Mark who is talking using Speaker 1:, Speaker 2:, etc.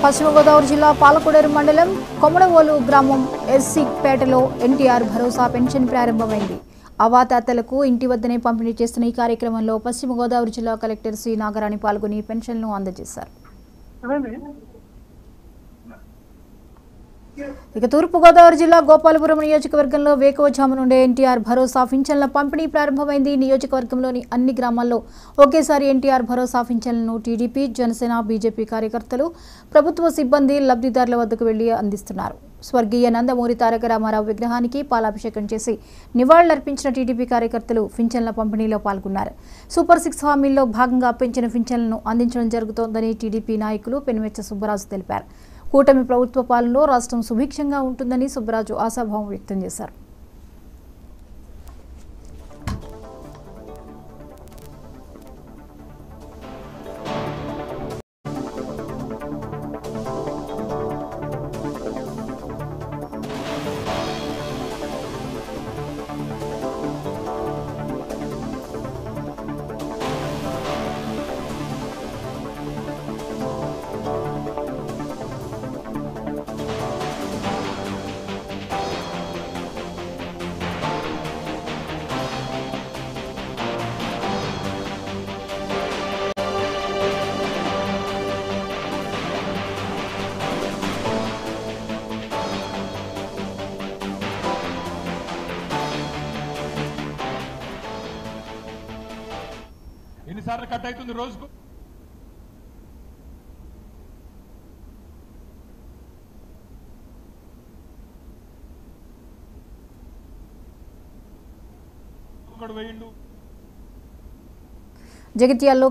Speaker 1: పశ్చిమ గోదావరి జిల్లా పాలకొడేరు మండలం కొమడవోలు గ్రామం ఎస్సీ పేటలో ఎన్టీఆర్ భరోసా పెన్షన్ ప్రారంభమైంది. అవాతాతలకు ఇంటి వద్దనే పంపిణీ చేస్తున్న ఈ కార్యక్రమంలో పశ్చిమ గోదావరి జిల్లా కలెక్టర్ సి నాగరాణి పాల్గొని పెన్షన్లను అందజేశారు. ఇక తూర్పు గోదావరి జిల్లా గోపాలపురం నియోజకవర్గంలో వేకువజాము నుండే ఎన్టీఆర్ భరోసా పింఛన్ల పంపిణీ ప్రారంభమైంది. నియోజకవర్గంలోని అన్ని గ్రామాల్లో ఒకేసారి ఎన్టీఆర్ భరోసా పింఛన్లను టీడీపీ, జనసేన, బీజేపీ కార్యకర్తలు, ప్రభుత్వ సిబ్బంది లబ్ధిదారుల వద్దకు వెళ్లి అందిస్తున్నారు. స్వర్గీయ నందమూరి తారక రామారావు విగ్రహానికి పాలాభిషేకం చేసి నివాళులర్పించిన టీడీపీ కార్యకర్తలు పింఛన్ల పంపిణీలో పాల్గొన్నారు. సూపర్ 6 హామీల్లో భాగంగా పెంచిన పింఛన్లను అందించడం జరుగుతోందని టీడీపీ నాయకులు పెనుమెచ్చ సుబ్బరాజు తెలిపారు. కూటమి ప్రభుత్వ పాలనలో రాష్ట్రం సుభిక్షంగా ఉంటుందని సుబ్బరాజు ఆశాభావం వ్యక్తం చేశారు.
Speaker 2: ఎన్నిసార్లు కట్ అవుతుంది రోజుకు?
Speaker 1: జగిత్యాలలో